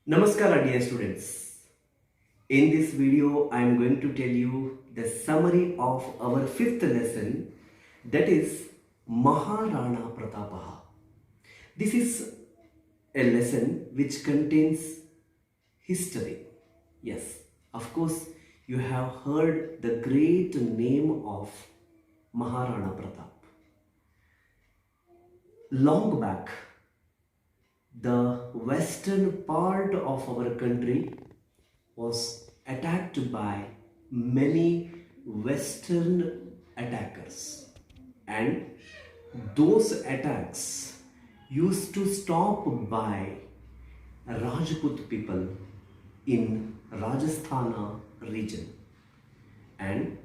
Namaskar dear students. In this video I am going to tell you the summary of our fifth lesson, that is Maharana Pratapaha. This is a lesson which contains history. Yes, of course you have heard the great name of Maharana Pratap. Long back, the western part of our country was attacked by many western attackers, and those attacks used to stop by Rajput people in Rajasthana region, and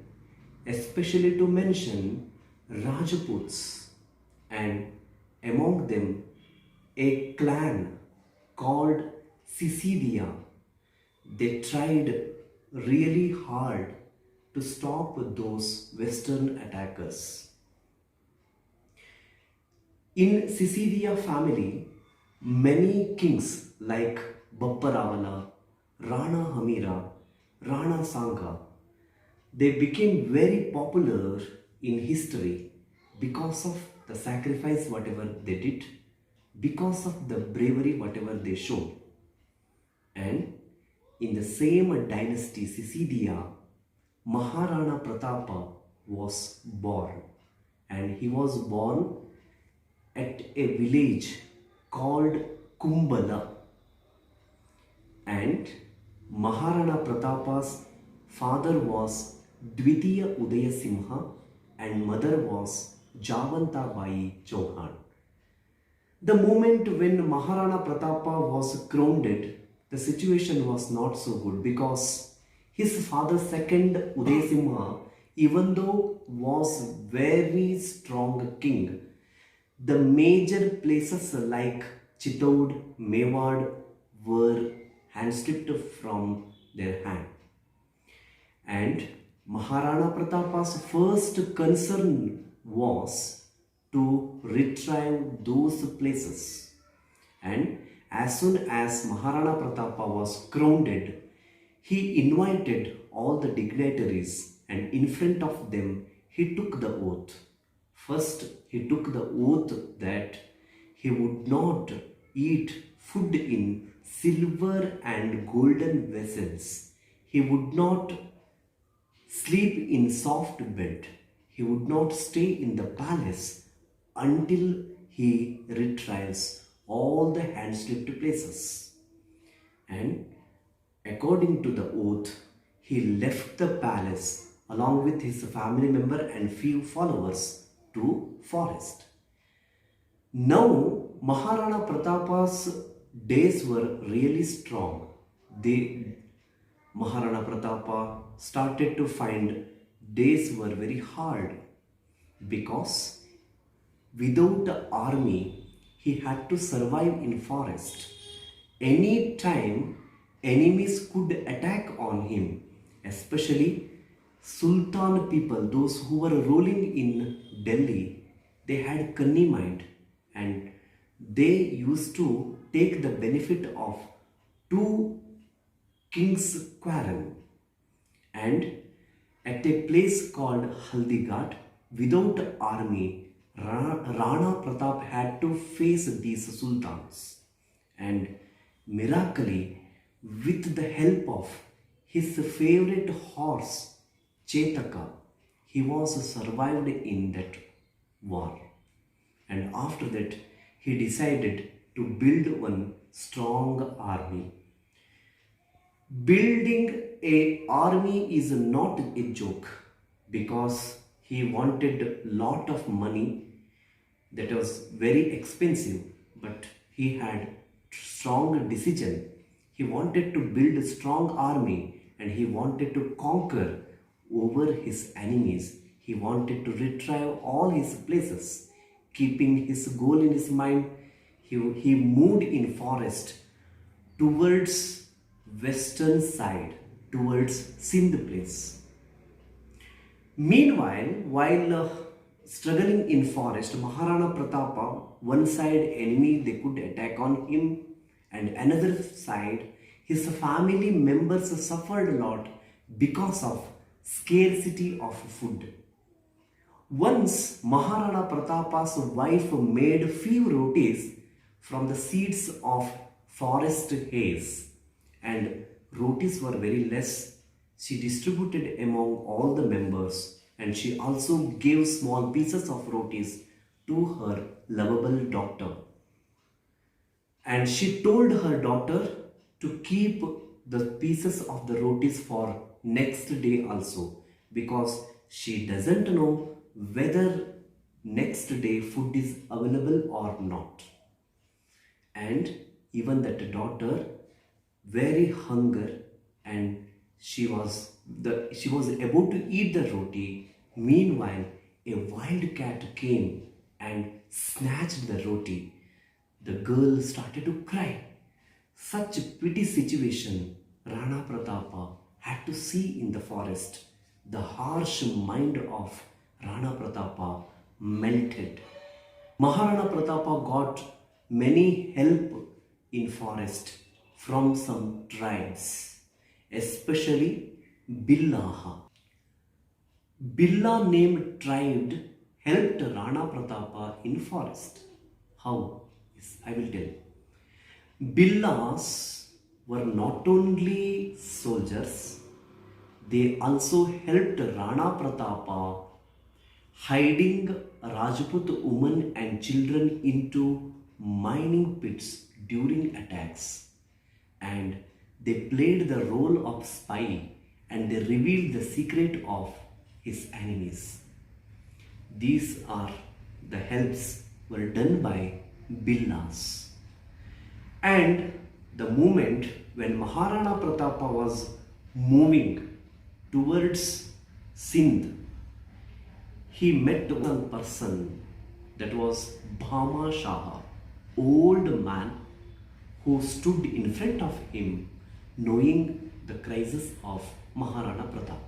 especially to mention Rajputs, and among them a clan called Sicilia. They tried really hard to stop those western attackers. In Sicilia family, many kings like Bapparavala, Rana Hamira, Rana Sangha, they became very popular in history because of the sacrifice whatever they did, because of the bravery whatever they showed. And in the same dynasty, Sicilia, Maharana Pratapa was born, and he was born at a village called Kumbala. And Maharana Pratapa's father was Dvitiya Udayasimha and mother was Javantabai Chauhan. The moment when Maharana Pratapa was crowned, the situation was not so good because his father second Udayasimha, even though was very strong king, the major places like Chittoor, MEWAR were hand-slipped from their hand. And Maharana Pratapa's first concern was to retrieve those places. And as soon as Maharana Pratapa was crowned, he invited all the dignitaries, and in front of them he took the oath. First, he took the oath that he would not eat food in silver and golden vessels. He would not sleep in soft bed. He would not stay in the palace until he retrieves all the hand-slipped places. And according to the oath, he left the palace along with his family member and few followers to forest. Now Maharana Pratapa's days were really strong. Maharana Pratapa started to find days were very hard because without the army he had to survive in forest. Any time enemies could attack on him, especially Sultan people, those who were ruling in Delhi. They had cunning mind, and they used to take the benefit of two kings' quarrel. And at a place called Haldighat, without army, Rana Pratap had to face these sultans, and miraculously, with the help of his favorite horse Chetaka, he was survived in that war. And after that, he decided to build one strong army. Building a army is not a joke because he wanted lot of money that was very expensive, but he had strong decision. He wanted to build a strong army and he wanted to conquer over his enemies. He wanted to retrieve all his places. Keeping his goal in his mind, he moved in forest towards western side, towards Sindh place. Meanwhile, while struggling in forest, Maharana Pratapa, one side enemy they could attack on him, and another side, his family members suffered a lot because of scarcity of food. Once Maharana Pratapa's wife made few rotis from the seeds of forest haze, and rotis were very less. She distributed among all the members, and she also gave small pieces of rotis to her lovable daughter. And she told her daughter to keep the pieces of the rotis for next day also, because she doesn't know whether next day food is available or not. And even that daughter very hunger, and she was about to eat the roti. Meanwhile, a wild cat came and snatched the roti. The girl started to cry. Such a pity situation Rana Pratapa had to see in the forest. The harsh mind of Rana Pratapa melted. Maharana Pratapa got many help in forest from some tribes, especially Billaha. Billa named tribe helped Rana Pratapa in forest. How? Yes, I will tell. Billas were not only soldiers, they also helped Rana Pratapa hiding Rajput women and children into mining pits during attacks. And they played the role of spy, and they revealed the secret of his enemies. These are the helps were done by Billas. And the moment when Maharana Pratapa was moving towards Sindh, he met one person, that was Bhama Shaha, old man who stood in front of him knowing the crisis of Maharana Pratap.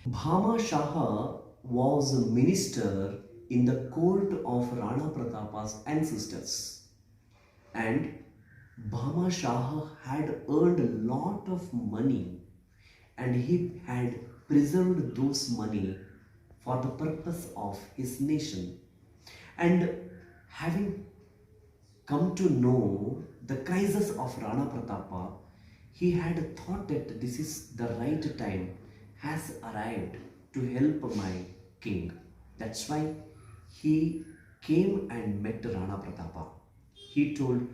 Bhama Shaha was a minister in the court of Rana Pratapa's ancestors, and Bhama Shah had earned a lot of money, and he had preserved those money for the purpose of his nation. And having come to know the crisis of Rana Pratapa, he had thought that this is the right time has arrived to help my king. That's why he came and met Rana Pratapa. He told,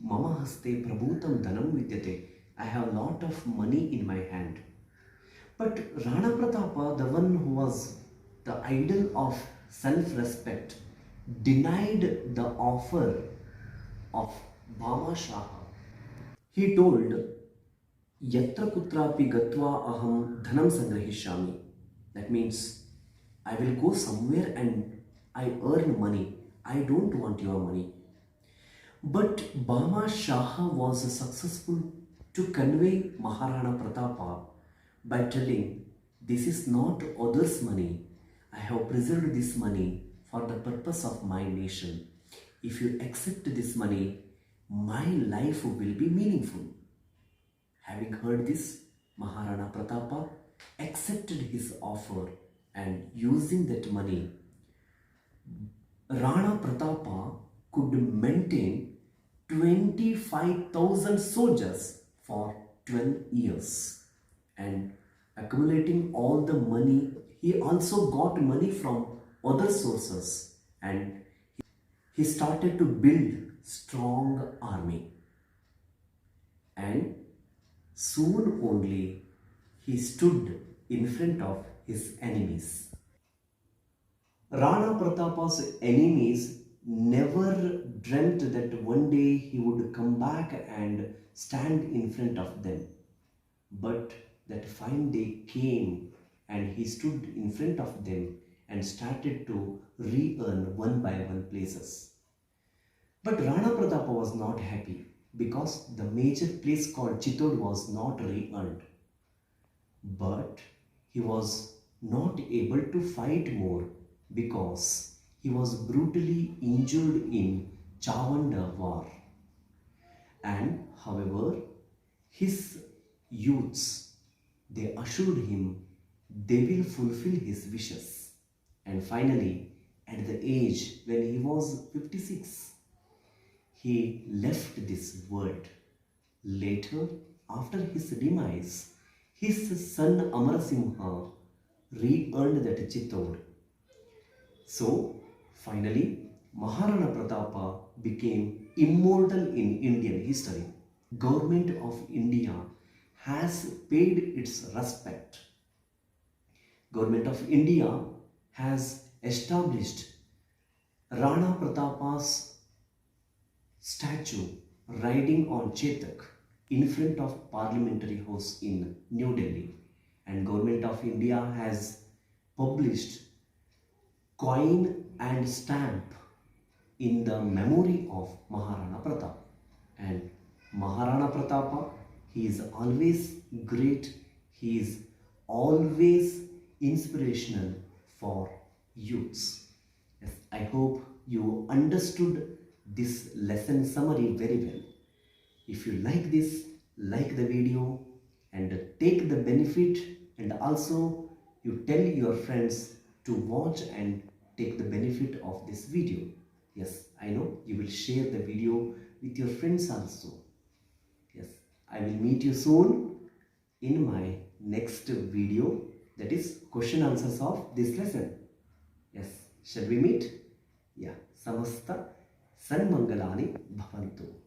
Mama haste prabhutam dhanam vidyate. I have a lot of money in my hand. But Rana Pratapa, the one who was the idol of self-respect, denied the offer of Bhama Shah. He told, Yatra kutrapi gatva aham dhanam sangrahishami. That means, I will go somewhere and I earn money. I don't want your money. But Bhama Shah was successful to convey Maharana Pratapa by telling, this is not others' money. I have preserved this money for the purpose of my nation. If you accept this money, my life will be meaningful. Having heard this, Maharana Pratapa accepted his offer, and using that money, Rana Pratapa could maintain 25,000 soldiers for 12 years. And accumulating all the money, he also got money from other sources, and he started to build strong army. And soon only he stood in front of his enemies. Rana Pratapa's enemies never dreamt that one day he would come back and stand in front of them. But that fine day came, and he stood in front of them and started to re-earn one by one places. But Rana Pratapa was not happy, because the major place called Chittor was not re-earned. But he was not able to fight more, because he was brutally injured in Chavanda war. And However, his youths, they assured him they will fulfill his wishes. And finally, at the age when he was 56, he left this world. Later, after his demise, his son Amarasimha re-earned that Chittor. So, finally, Maharana Pratapa became immortal in Indian history. Government of India has paid its respect. Government of India has established Rana Pratapa's statue riding on Chetak in front of Parliamentary House in New Delhi, and Government of India has published coin and stamp in the memory of Maharana Pratap. And Maharana Pratapa, he is always great, he is always inspirational for youths. Yes, I hope you understood this lesson summary very well. If you like this, like the video and take the benefit, and also you tell your friends to watch and take the benefit of this video. Yes, I know you will share the video with your friends also. Yes, I will meet you soon in my next video, that is question answers of this lesson. Yes, shall we meet? Yeah, samasta sanmangalani bhavantu.